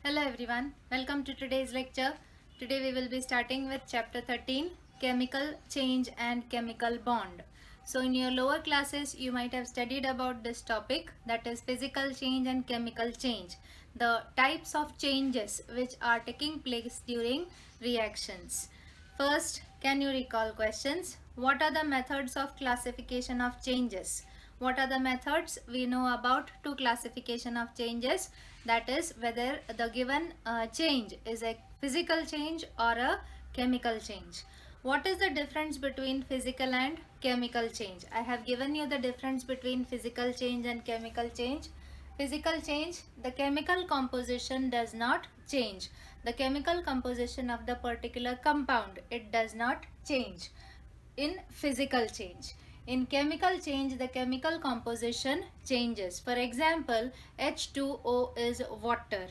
Hello everyone, welcome to today's lecture. Today we will be starting with chapter 13, chemical change and chemical bond. So in your lower classes you might have studied about this topic, that is physical change and chemical change, the types of changes which are taking place during reactions. First, can you recall questions? What are the methods of classification of changes? What are the methods? We know about two classification of changes, that is whether the given change is a physical change or a chemical change. What is the difference between physical and chemical change? I have given you the difference between physical change and chemical change. Physical change, the chemical composition does not change. The chemical composition of the particular compound, it does not change in physical change. In chemical change, the chemical composition changes. For example, H2O is water.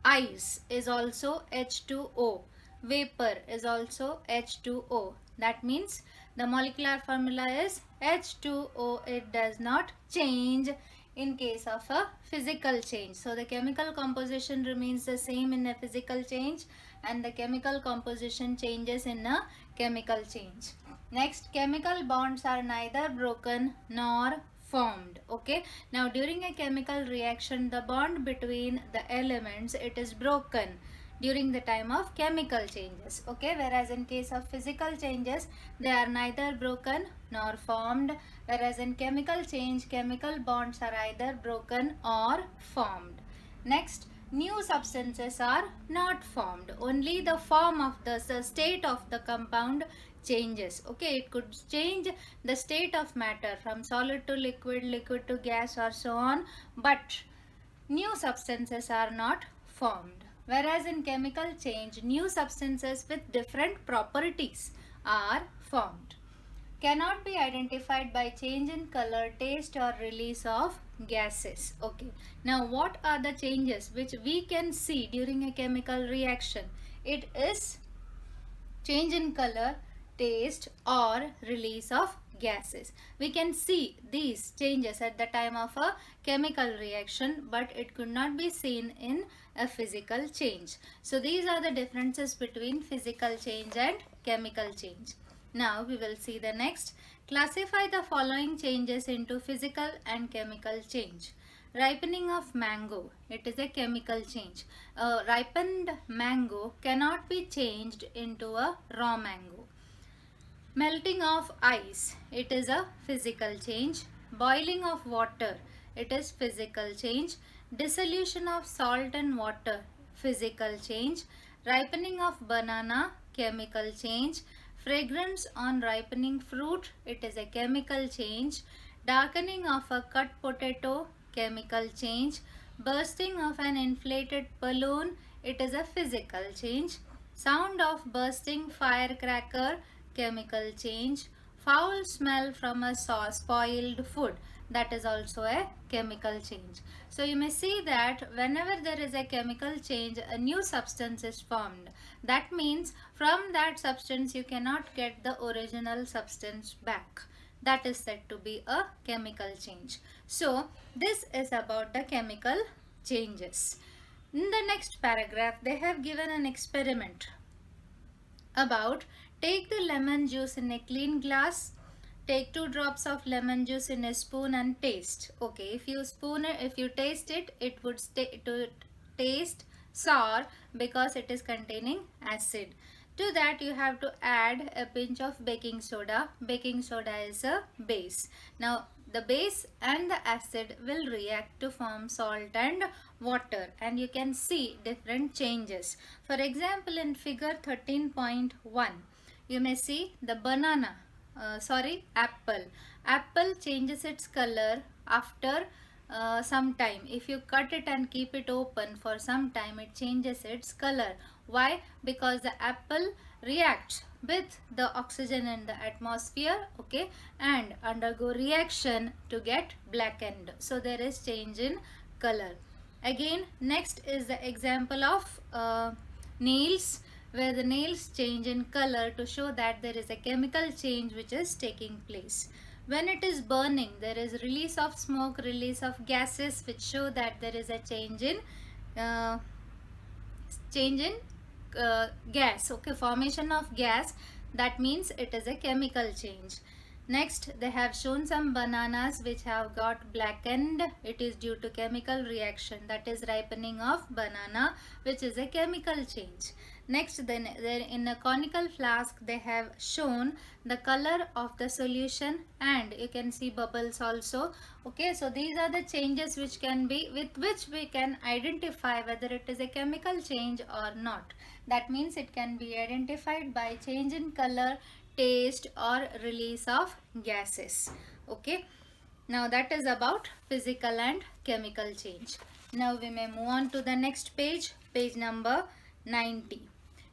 Ice is also H2O. Vapor is also H2O. That means the molecular formula is H2O. It does not change in case of a physical change. So the chemical composition remains the same in a physical change and the chemical composition changes in a chemical change. Next, chemical bonds are neither broken nor formed. Okay, now during a chemical reaction the bond between the elements, it is broken during the time of chemical changes. Okay, whereas in case of physical changes they are neither broken nor formed, whereas in chemical change chemical bonds are either broken or formed. Next, new substances are not formed, only the form of the state of the compound changes. Okay, it could change the state of matter from solid to liquid, liquid to gas or so on, but new substances are not formed. Whereas in chemical change, new substances with different properties are formed. Cannot be identified by change in color, taste or release of gases. Okay, now what are the changes which we can see during a chemical reaction? It is change in color, taste or release of gases. We can see these changes at the time of a chemical reaction, but it could not be seen in a physical change. So these are the differences between physical change and chemical change. Now we will see the next. Classify the following changes into physical and chemical change. Ripening of mango, it is a chemical change. A ripened mango cannot be changed into a raw mango. Melting of ice, it is a physical change. Boiling of water, it is physical change. Dissolution of salt and water, physical change. Ripening of banana, chemical change. Fragrance on ripening fruit, it is a chemical change. Darkening of a cut potato, chemical change. Bursting of an inflated balloon, it is a physical change. Sound of bursting firecracker, chemical change. Foul smell from a spoiled food, that is also a chemical change. So you may see that whenever there is a chemical change, a new substance is formed. That means from that substance you cannot get the original substance back. That is said to be a chemical change. So this is about the chemical changes. In the next paragraph they have given an experiment about take the lemon juice in a clean glass, take 2 drops of lemon juice in a spoon and taste. Okay, if you taste it, it would taste sour because it is containing acid. To that you have to add a pinch of baking soda. Baking soda is a base. Now the base and the acid will react to form salt and water, and you can see different changes. For example, in figure 13.1 you may see the apple. Apple changes its color after some time. If you cut it and keep it open for some time, it changes its color. Why? Because the apple reacts with the oxygen in the atmosphere, okay, and undergo reaction to get blackened. So there is change in color. Again, next is the example of nails, where the nails change in color to show that there is a chemical change which is taking place. When it is burning, there is release of smoke, release of gases which show that there is a change in change in gas, okay, formation of gas. That means it is a chemical change. Next, they have shown some bananas which have got blackened. It is due to chemical reaction, that is ripening of banana, which is a chemical change. Next, then in a conical flask they have shown the color of the solution, and you can see bubbles also. Okay, so these are the changes which can be, with which we can identify whether it is a chemical change or not. That means it can be identified by change in color, taste, or release of gases. Okay, now that is about physical and chemical change. Now we may move on to the next page, page number 90.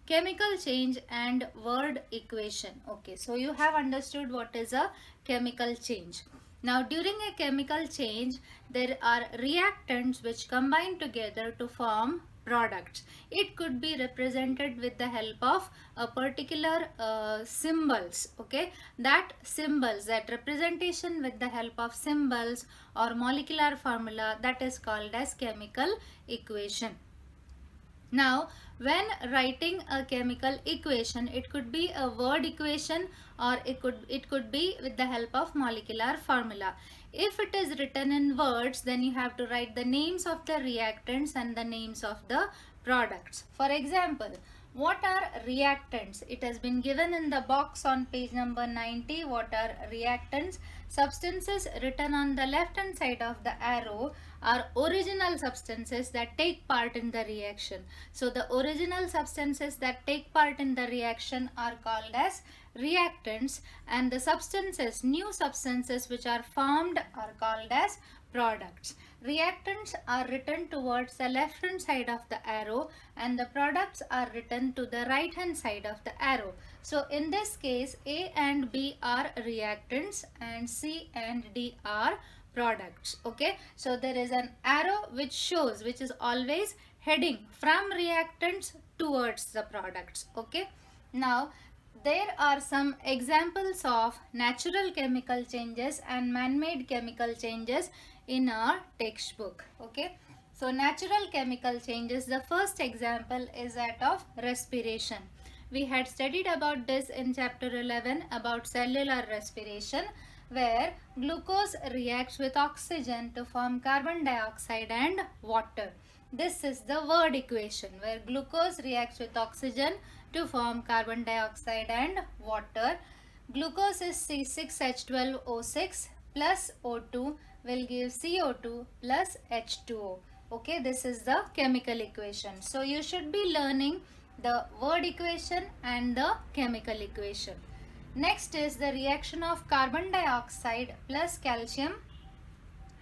Chemical change and word equation. Okay, so you have understood what is a chemical change. Now during a chemical change, there are reactants which combine together to form products. It could be represented with the help of a particular symbols. Okay, that symbols, that representation with the help of symbols or molecular formula, that is called as chemical equation. Now, when writing a chemical equation, it could be a word equation, or it could be with the help of molecular formula. If it is written in words, then you have to write the names of the reactants and the names of the products. For example, what are reactants? It has been given in the box on page number 90. What are reactants? Substances written on the left hand side of the arrow are original substances that take part in the reaction. So the original substances that take part in the reaction are called as reactants, and the substances, new substances which are formed, are called as products. Reactants are written towards the left hand side of the arrow, and the products are written to the right hand side of the arrow. So in this case, A and B are reactants and C and D are products. Okay, so there is an arrow which shows, which is always heading from reactants towards the products. Okay, now there are some examples of natural chemical changes and man-made chemical changes in our textbook. Okay, so natural chemical changes, the first example is that of respiration. We had studied about this in chapter 11 about cellular respiration, where glucose reacts with oxygen to form carbon dioxide and water. This is the word equation, where glucose reacts with oxygen to form carbon dioxide and water. Glucose is C6H12O6 plus O2 will give CO2 plus H2O. Okay, this is the chemical equation. So you should be learning the word equation and the chemical equation. Next is the reaction of carbon dioxide plus calcium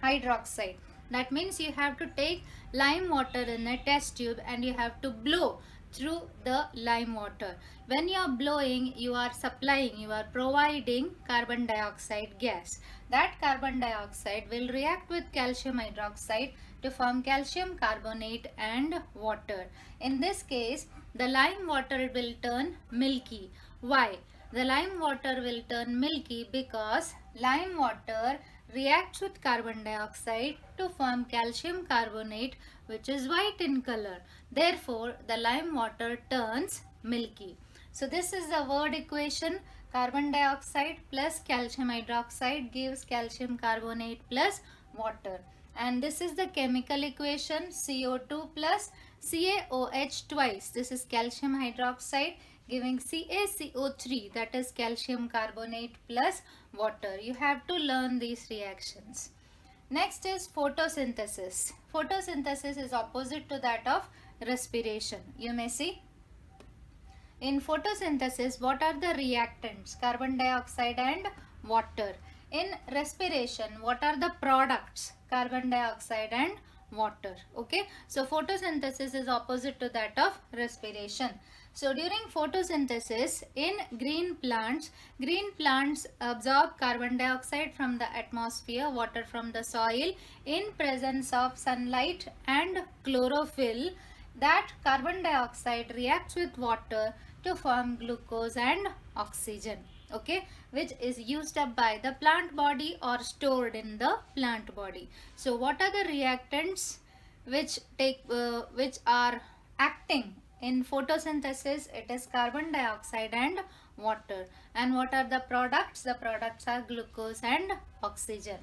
hydroxide. That means you have to take lime water in a test tube and you have to blow through the lime water. When you are blowing, you are supplying, you are providing carbon dioxide gas. That carbon dioxide will react with calcium hydroxide to form calcium carbonate and water. In this case, the lime water will turn milky. Why? The lime water will turn milky because lime water reacts with carbon dioxide to form calcium carbonate, which is white in color. Therefore, the lime water turns milky. So this is the word equation. Carbon dioxide plus calcium hydroxide gives calcium carbonate plus water. And this is the chemical equation, CO2 plus CaOH twice. This is calcium hydroxide giving CaCO3, that is calcium carbonate plus water. You have to learn these reactions. Next is photosynthesis. Photosynthesis is opposite to that of respiration. You may see. In photosynthesis, what are the reactants? Carbon dioxide and water. In respiration, what are the products? Carbon dioxide and water. Okay, so photosynthesis is opposite to that of respiration. So during photosynthesis in green plants absorb carbon dioxide from the atmosphere, water from the soil. In presence of sunlight and chlorophyll, that carbon dioxide reacts with water to form glucose and oxygen. Okay, which is used up by the plant body or stored in the plant body. So what are the reactants which are acting In photosynthesis, it is carbon dioxide and water. And what are the products? The products are glucose and oxygen.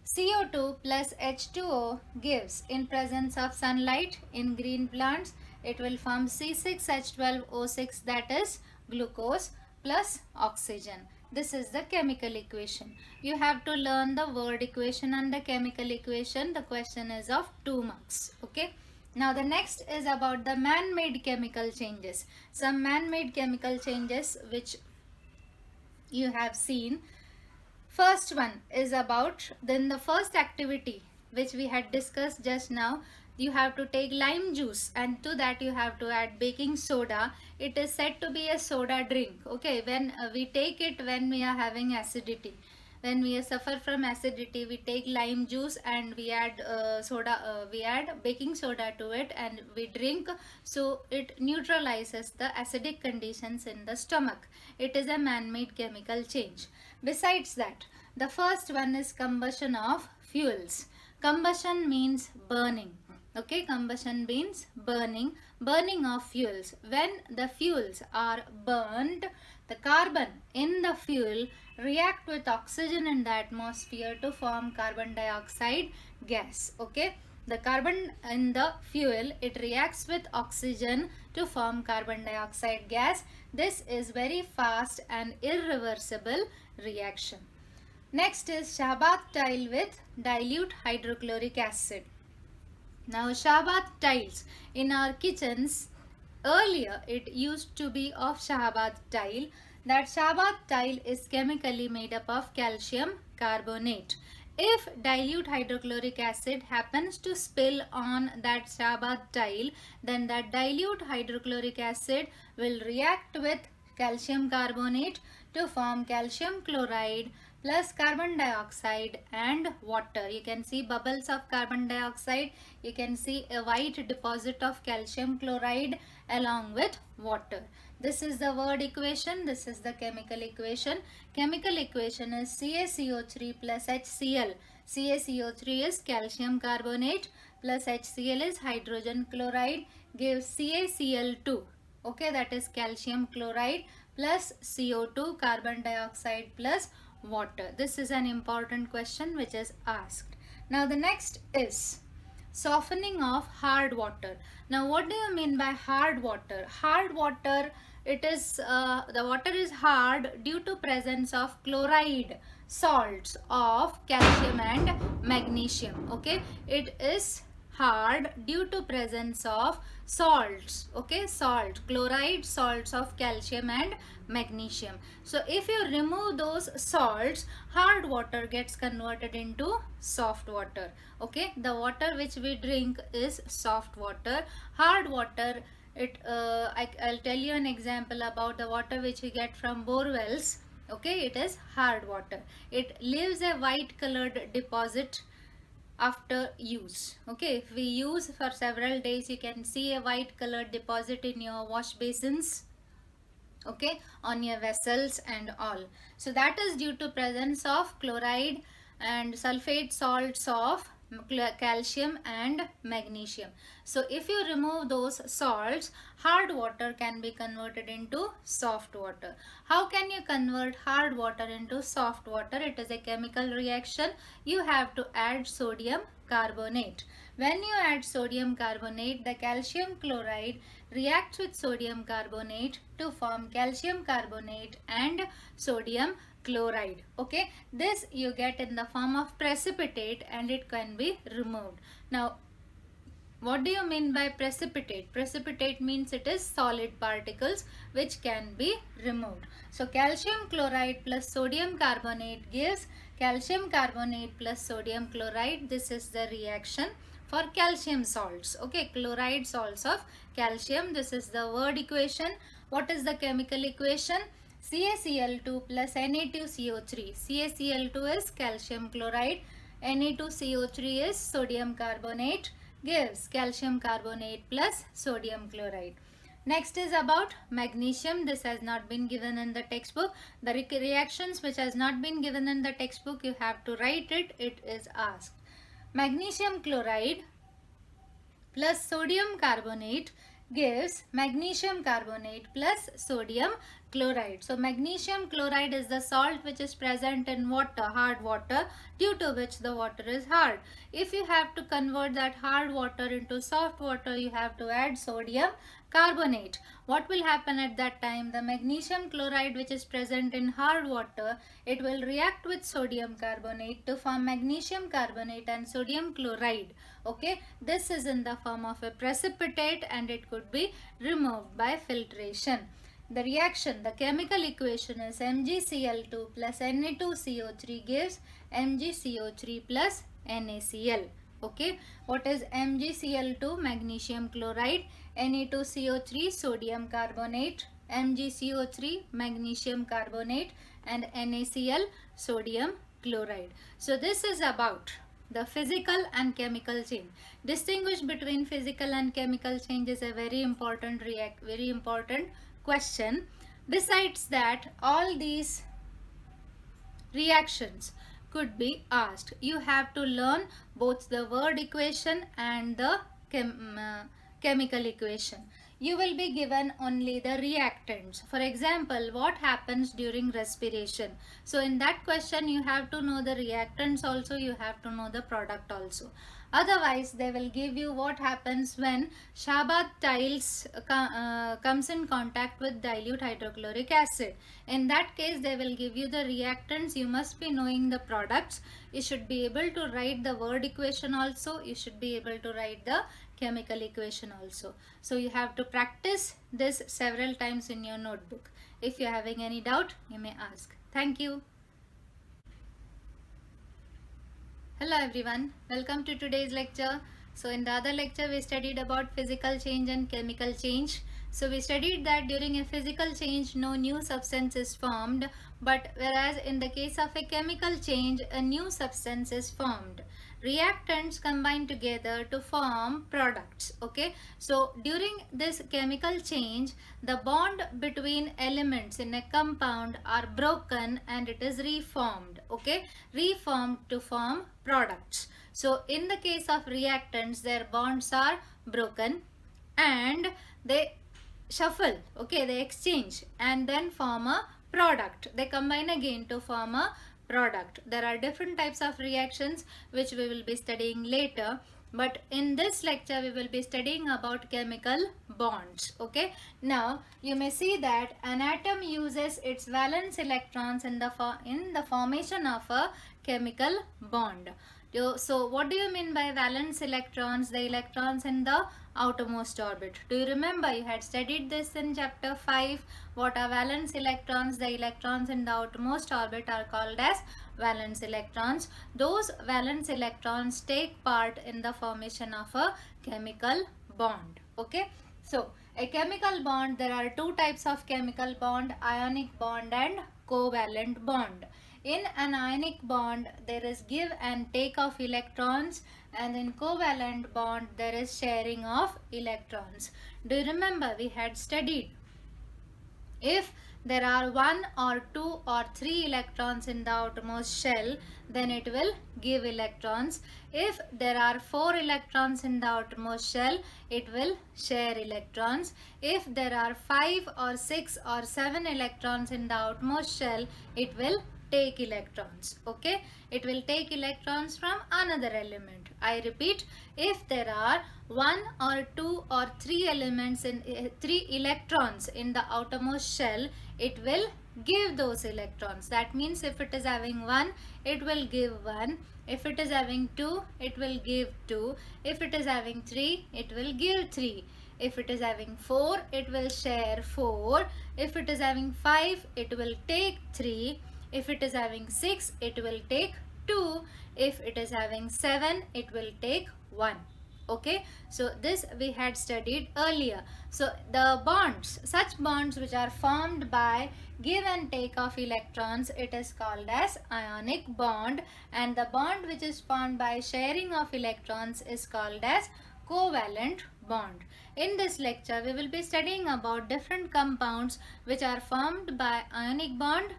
CO2 plus H2O gives, in presence of sunlight in green plants, it will form C6H12O6, that is glucose plus oxygen. This is the chemical equation. You have to learn the word equation and the chemical equation. The question is of 2 marks. Okay. Now the next is about the man-made chemical changes. Some man-made chemical changes which you have seen. First one is about, then the first activity which we had discussed just now, you have to take lime juice and to that you have to add baking soda. It is said to be a soda drink. Okay, when we take it when we are having acidity. When we suffer from acidity, we take lime juice and we add we add baking soda to it and we drink, so it neutralizes the acidic conditions in the stomach. It is a man-made chemical change. Besides that, the first one is combustion of fuels. Combustion means burning. Okay, combustion means burning of fuels. When the fuels are burned, the carbon in the fuel react with oxygen in the atmosphere to form carbon dioxide gas. Okay, the carbon in the fuel, it reacts with oxygen to form carbon dioxide gas. This is very fast and irreversible reaction. Next is Shahbath tile with dilute hydrochloric acid. Now Shahbath tiles in our kitchens, earlier it used to be of Shahbath tile. That Shahbath tile is chemically made up of calcium carbonate. If dilute hydrochloric acid happens to spill on that Shahbath tile, then that dilute hydrochloric acid will react with calcium carbonate to form calcium chloride plus carbon dioxide and water. You can see bubbles of carbon dioxide. You can see a white deposit of calcium chloride along with water. This is the word equation. This is the chemical equation. Chemical equation is CaCO3 plus HCl. CaCO3 is calcium carbonate plus HCl is hydrogen chloride, gives CaCl2. Okay, that is calcium chloride plus CO2, carbon dioxide plus water. This is an important question which is asked. Now the next is softening of hard water. Now what do you mean by hard water? Hard water, it is the water is hard due to presence of chloride salts of calcium and magnesium. Okay, it is hard due to presence of salts. Okay, chloride salts of calcium and magnesium. So if you remove those salts, hard water gets converted into soft water. Okay, the water which we drink is soft water. Hard water, I'll tell you an example about the water which we get from bore wells. Okay, it is hard water. It leaves a white colored deposit after use. Okay, if we use for several days, you can see a white colored deposit in your wash basins. Okay, on your vessels and all. So that is due to presence of chloride and sulfate salts of calcium and magnesium. So if you remove those salts, hard water can be converted into soft water. How can you convert hard water into soft water? It is a chemical reaction. You have to add sodium carbonate. When you add sodium carbonate, the calcium chloride reacts with sodium carbonate to form calcium carbonate and sodium chloride. Okay, this you get in the form of precipitate and it can be removed. Now what do you mean by precipitate? Precipitate means it is solid particles which can be removed. So calcium chloride plus sodium carbonate gives calcium carbonate plus sodium chloride. This is the reaction for calcium salts. Okay, chloride salts of calcium. This is the word equation. What is the chemical equation? CaCl2 plus Na2CO3. CaCl2 is calcium chloride. Na2CO3 is sodium carbonate, gives calcium carbonate plus sodium chloride. Next is about magnesium. This has not been given in the textbook. The reactions which has not been given in the textbook, you have to write it. It is asked. Magnesium chloride plus sodium carbonate gives magnesium carbonate plus sodium chloride. So magnesium chloride is the salt which is present in water, hard water, due to which the water is hard. If you have to convert that hard water into soft water, you have to add sodium carbonate. What will happen at that time? The magnesium chloride which is present in hard water, it will react with sodium carbonate to form magnesium carbonate and sodium chloride. Okay, this is in the form of a precipitate and it could be removed by filtration. The reaction, the chemical equation is MgCl2 plus Na2CO3 gives MgCO3 plus NaCl. Okay, what is MgCl2? Magnesium chloride, Na2CO3 sodium carbonate, MgCO3 magnesium carbonate, and NaCl sodium chloride. So this is about the physical and chemical change. Distinguish between physical and chemical change is a very important question. Besides that, all these reactions could be asked. You have to learn both the word equation and the chemical equation. You will be given only the reactants. For example, what happens during respiration? So in that question you have to know the reactants also, you have to know the product also. Otherwise, they will give you what happens when Shabat tiles comes in contact with dilute hydrochloric acid. In that case, they will give you the reactants. You must be knowing the products. You should be able to write the word equation also. You should be able to write the chemical equation also. So you have to practice this several times in your notebook. If you are having any doubt, you may ask. Thank you. Hello everyone, welcome to today's lecture. So in the other lecture we studied about physical change and chemical change. So we studied that during a physical change no new substance is formed, but whereas in the case of a chemical change a new substance is formed. Reactants combine together to form products. Okay, so during this chemical change the bond between elements in a compound are broken and it is reformed. Okay, reformed to form products. So in the case of reactants their bonds are broken and they shuffle. Okay, they exchange and then form a product. They combine again to form a product. There are different types of reactions which we will be studying later, but in this lecture we will be studying about chemical bonds. Okay, now you may see that an atom uses its valence electrons in the formation of a chemical bond. So what do you mean by valence electrons? The electrons in the outermost orbit. Do you remember you had studied this in chapter 5? What are valence electrons? The electrons in the outermost orbit are called as valence electrons. Those valence electrons take part in the formation of a chemical bond. Okay, so a chemical bond, there are two types of chemical bond, ionic bond and covalent bond. In an ionic bond there is give and take of electrons, and in covalent bond there is sharing of electrons. Do you remember we had studied if there are 1 or 2 or 3 electrons in the outermost shell, then it will give electrons. If there are 4 electrons in the outermost shell, it will share electrons. If there are 5 or 6 or 7 electrons in the outermost shell, it will take electrons. Okay, it will take electrons from another element. I repeat, if there are 1 or 2 or 3 elements in 3 electrons in the outermost shell, it will give those electrons. That means if it is having 1, it will give 1. If it is having 2, it will give 2. If it is having 3, it will give 3. If it is having 4, it will share 4. If it is having 5, it will take 3. If it is having 6, it will take 2. If it is having 7, it will take 1. Okay, so this we had studied earlier. So the bonds, such bonds which are formed by give and take of electrons, it is called as ionic bond, and the bond which is formed by sharing of electrons is called as covalent bond. In this lecture we will be studying about different compounds which are formed by ionic bond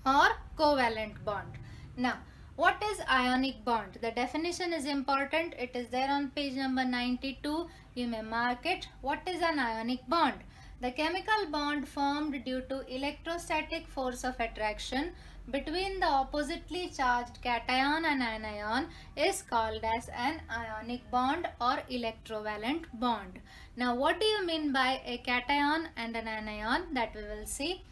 or covalent bond. Now What is ionic bond? The definition is important. It is there on page number 92. You may mark it. What is an ionic bond? The chemical bond formed due to electrostatic force of attraction between the oppositely charged cation and anion is called as an ionic bond or electrovalent bond. Now, what do you mean by a cation and an anion? That we will see.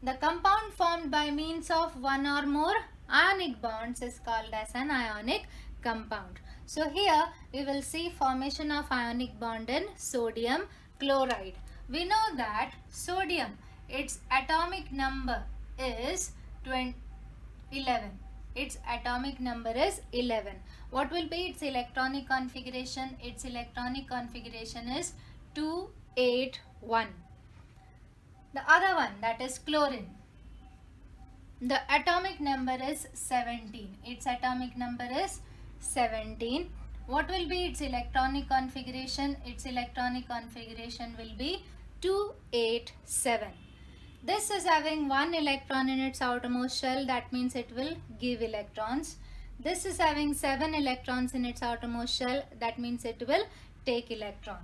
The compound formed by means of one or more ionic bonds is called as an ionic compound. So here we will see formation of ionic bond in sodium chloride. We know that sodium, its atomic number is 11. Its atomic number is 11. What will be its electronic configuration? Its electronic configuration is 281. The other one, that is chlorine. The atomic number is 17. Its atomic number is 17. What will be its electronic configuration? Its electronic configuration will be 287. This is having one electron in its outermost shell. That means it will give electrons. This is having 7 electrons in its outermost shell. That means it will take electron.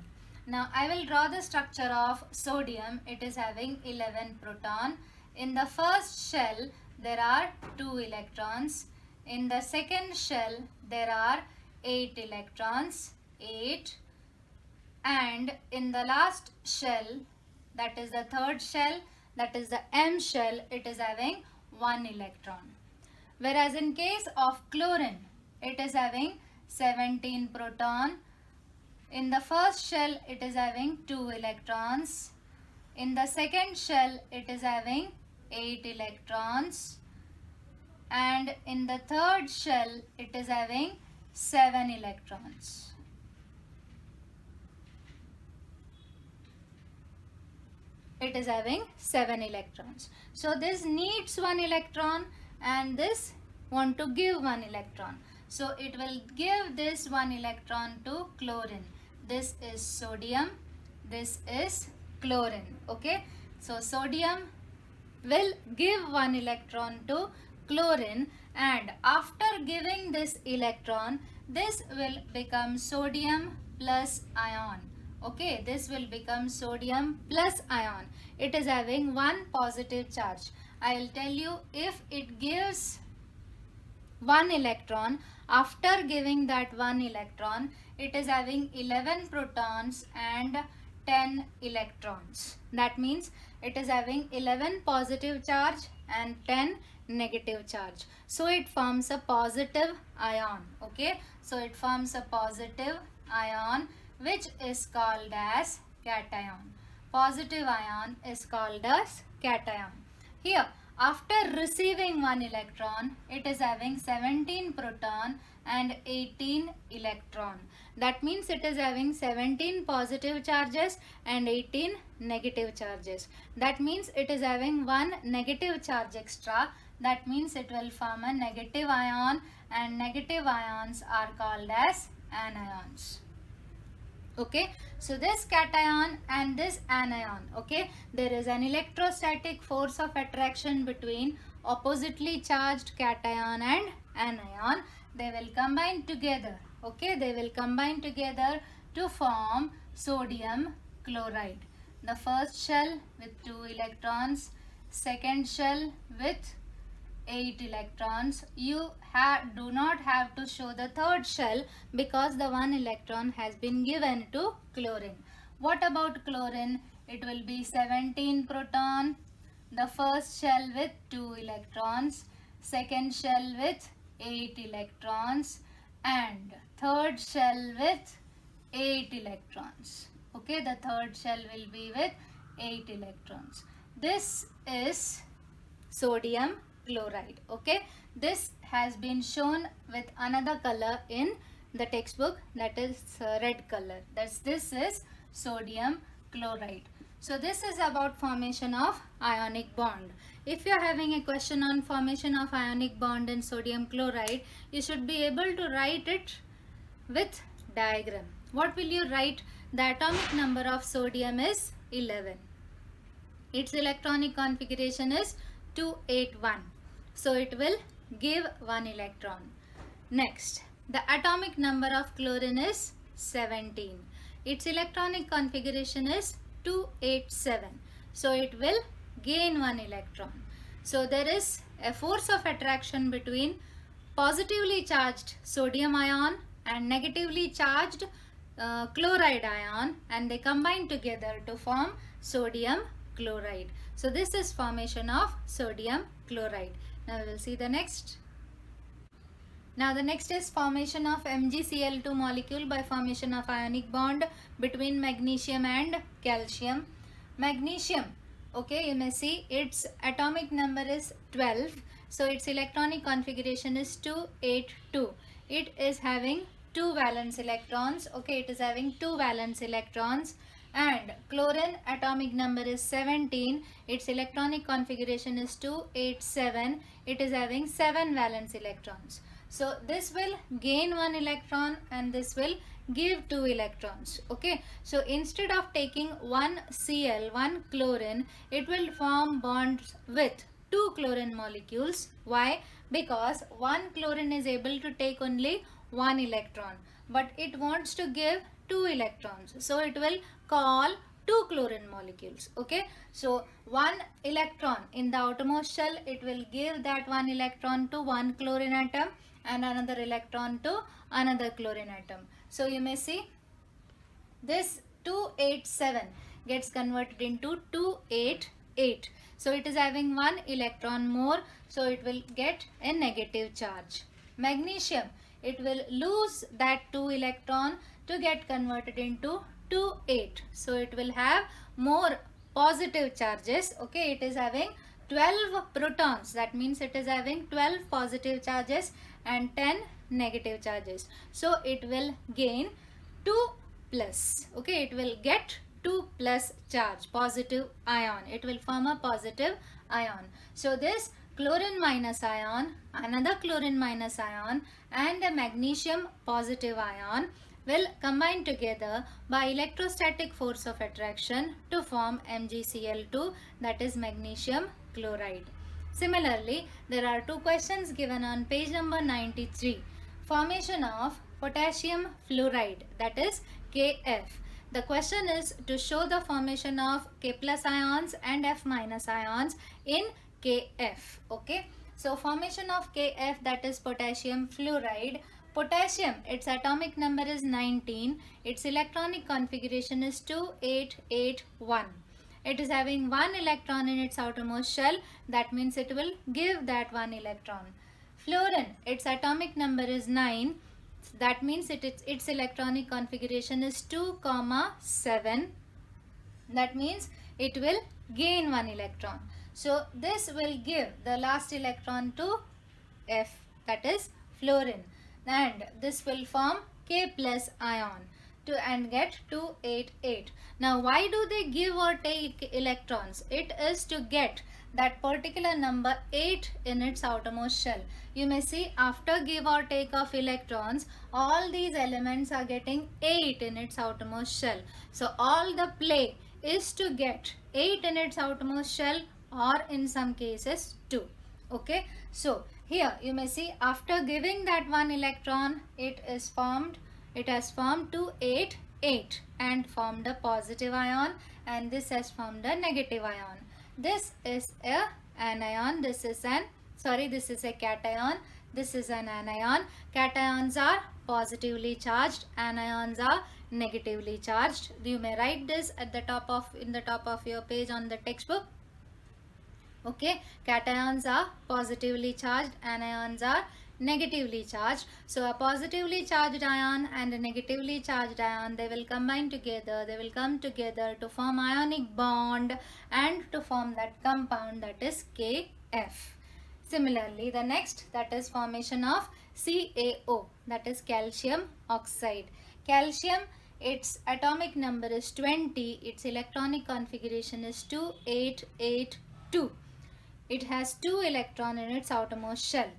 Now I will draw the structure of sodium. It is having 11 proton. In the first shell there are 2 electrons. In the second shell there are 8 electrons, 8. And in the last shell, that is the third shell, that is the M shell, it is having 1 electron. Whereas in case of chlorine, it is having 17 proton. In the first shell, it is having 2 electrons. In the second shell, it is having 8 electrons. And in the third shell, it is having 7 electrons. It is having 7 electrons. So this needs 1 electron and this want to give 1 electron. So it will give this 1 electron to chlorine. This is sodium. This is chlorine. Okay. So sodium will give 1 electron to chlorine, and after giving this electron, this will become sodium plus ion. Okay, this will become sodium plus ion. It is having 1 positive charge. I will tell you, if it gives 1 electron, after giving that 1 electron, it is having 11 protons and 10 electrons. That means it is having 11 positive charge and 10 negative charge. So it forms a positive ion. Okay, so it forms a positive ion which is called as cation. Positive ion is called as cation. Here, after receiving 1 electron, it is having 17 proton and 18 electron. That means it is having 17 positive charges and 18 negative charges. That means it is having 1 negative charge extra. That means it will form a negative ion, and negative ions are called as anions. Okay, so this cation and this anion, okay, there is an electrostatic force of attraction between oppositely charged cation and anion. They will combine together. Okay, they will combine together to form sodium chloride. The first shell with 2 electrons, second shell with 8 electrons. You do not have to show the third shell because the 1 electron has been given to chlorine. What about chlorine? It will be 17 proton. The first shell with 2 electrons, second shell with 8 electrons, and third shell with 8 electrons. Okay, the third shell will be with 8 electrons. This is sodium chloride. Okay, this has been shown with another color in the textbook, that is red color. This is sodium chloride. So this is about formation of ionic bond. If you are having a question on formation of ionic bond in sodium chloride, you should be able to write it with diagram. What will you write? The atomic number of sodium is 11. Its electronic configuration is 281. So it will give 1 electron. Next, the atomic number of chlorine is 17. Its electronic configuration is 287. So it will gain 1 electron. So there is a force of attraction between positively charged sodium ion and negatively charged chloride ion, and they combine together to form sodium chloride. So this is formation of sodium chloride. Now we will see the next. Now the next is formation of MgCl2 molecule by formation of ionic bond between magnesium and calcium. Magnesium, okay, you may see its atomic number is 12. So its electronic configuration is 282. It is having 2 valence electrons. Okay, it is having 2 valence electrons. And chlorine atomic number is 17. Its electronic configuration is 287. It is having 7 valence electrons. So this will gain 1 electron and this will give 2 electrons. Okay, so instead of taking 1 Cl, 1 chlorine, it will form bonds with 2 chlorine molecules. Why? Because 1 chlorine is able to take only 1 electron, but it wants to give 2 electrons. So it will call 2 chlorine molecules. Okay, so 1 electron in the outermost shell, it will give that 1 electron to 1 chlorine atom and another electron to another chlorine atom. So you may see this 287 gets converted into 288. So it is having 1 electron more, so it will get a negative charge. Magnesium, it will lose that 2 electron to get converted into 28. So it will have more positive charges. Okay, it is having 12 protons. That means it is having 12 positive charges and 10 negative charges. So it will gain 2 plus. Okay, it will get 2 plus charge, positive ion. It will form a positive ion. So this chlorine minus ion, another chlorine minus ion and a magnesium positive ion will combine together by electrostatic force of attraction to form MgCl2, that is magnesium chloride. Similarly, there are 2 questions given on page number 93. Formation of potassium fluoride, that is Kf. The question is to show the formation of K plus ions and F minus ions in Kf. Okay, so formation of Kf, that is potassium fluoride. Potassium, its atomic number is 19. Its electronic configuration is 2881. It is having 1 electron in its outermost shell. That means it will give that 1 electron. Fluorine, its atomic number is 9. That means its electronic configuration is 2, 7. That means it will gain 1 electron. So this will give the last electron to F, that is fluorine, and this will form K plus ion and get 288. Now why do they give or take electrons? It is to get that particular number 8 in its outermost shell. You may see after give or take of electrons, all these elements are getting 8 in its outermost shell. So all the play is to get 8 in its outermost shell, or in some cases 2. Okay, so here you may see after giving that 1 electron, it has formed 288 and formed a positive ion, and this has formed a negative ion. This is a anion, this is a cation, this is an anion. Cations are positively charged, anions are negatively charged. You may write this at the top of your page on the textbook. Okay, cations are positively charged, anions are negatively charged. So a positively charged ion and a negatively charged ion, they will combine together, they will come together to form ionic bond and to form that compound, that is Kf. Similarly, the next, that is formation of CaO, that is calcium oxide. Calcium, its atomic number is 20, its electronic configuration is 2882. It has 2 electrons in its outermost shell.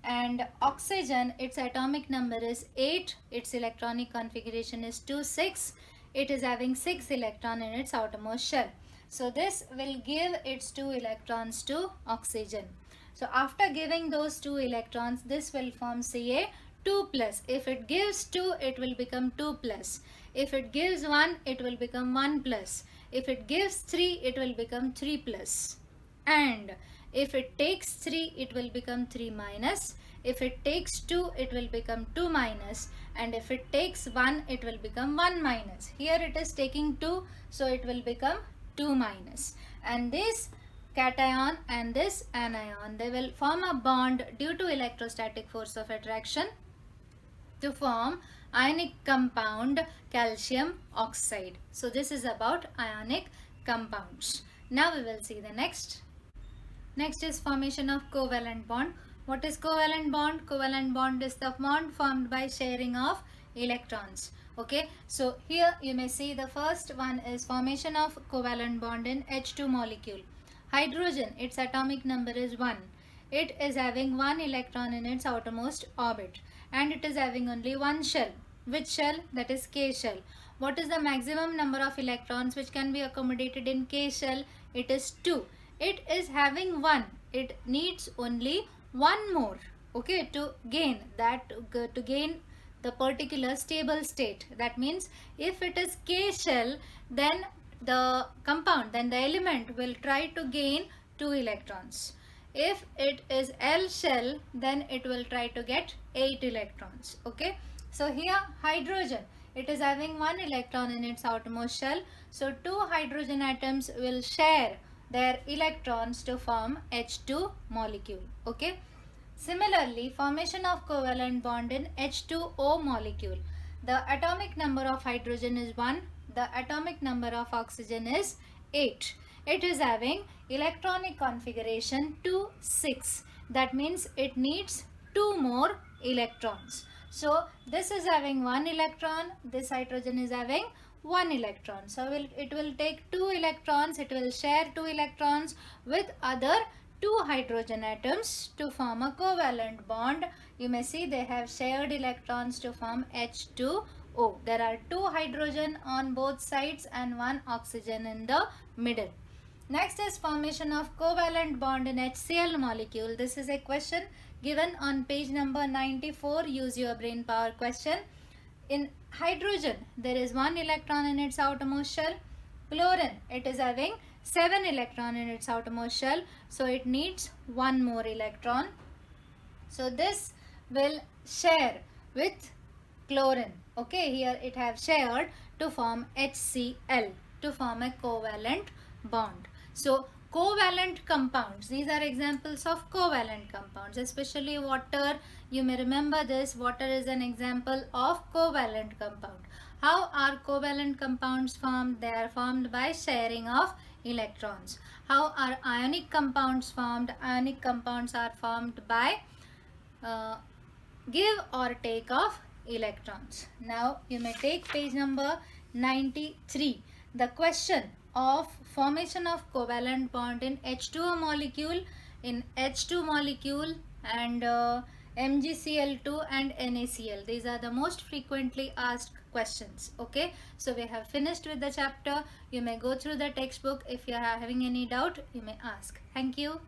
And oxygen, its atomic number is 8, its electronic configuration is 26. It is having 6 electrons in its outermost shell. So this will give its 2 electrons to oxygen. So after giving those 2 electrons, this will form Ca2 plus. If it gives 2, it will become 2 plus. If it gives 1, it will become 1 plus. If it gives 3, it will become 3 plus. And if it takes 3, it will become 3 minus. If it takes 2, it will become 2 minus. And if it takes 1, it will become 1 minus. Here it is taking 2, so it will become 2 minus. And this cation and this anion, they will form a bond due to electrostatic force of attraction to form ionic compound calcium oxide. So this is about ionic compounds. Now we will see the next. Next is formation of covalent bond. What is covalent bond? Covalent bond is the bond formed by sharing of electrons. Okay, so here you may see the first one is formation of covalent bond in H2 molecule. Hydrogen, its atomic number is 1. It is having 1 electron in its outermost orbit and it is having only one shell. Which shell? That is K shell. What is the maximum number of electrons which can be accommodated in K shell? It is 2. It is having 1. It needs only one more, okay, to gain the particular stable state. That means if it is K shell, then the element will try to gain 2 electrons. If it is L shell, then it will try to get 8 electrons. Okay, so here hydrogen, it is having 1 electron in its outermost shell, so 2 hydrogen atoms will share their electrons to form H2 molecule. Okay, similarly, formation of covalent bond in H2O molecule. The atomic number of hydrogen is 1. The atomic number of oxygen is 8. It is having electronic configuration 2, 6. That means it needs 2 more electrons. So this is having 1 electron. This hydrogen is having 1 electron. So it will take 2 electrons. It will share 2 electrons with other 2 hydrogen atoms to form a covalent bond. You may see they have shared electrons to form H2O. There are 2 hydrogen on both sides and 1 oxygen in the middle. Next is formation of covalent bond in HCl molecule. This is a question given on page number 94. Use your brain power question. In hydrogen, there is 1 electron in its outermost shell. Chlorine, it is having 7 electron in its outermost shell, so it needs 1 more electron. So this will share with chlorine. Okay, here it have shared to form HCl, to form a covalent bond. So covalent compounds, these are examples of covalent compounds, especially water. You may remember this, water is an example of covalent compound. How are covalent compounds formed? They are formed by sharing of electrons. How are ionic compounds formed? Ionic compounds are formed by give or take of electrons. Now you may take page number 93. The question of formation of covalent bond in H2O molecule, in H2 molecule and MgCl2 and NaCl. These are the most frequently asked questions. Okay, so we have finished with the chapter. You may go through the textbook. If you are having any doubt, you may ask. Thank you.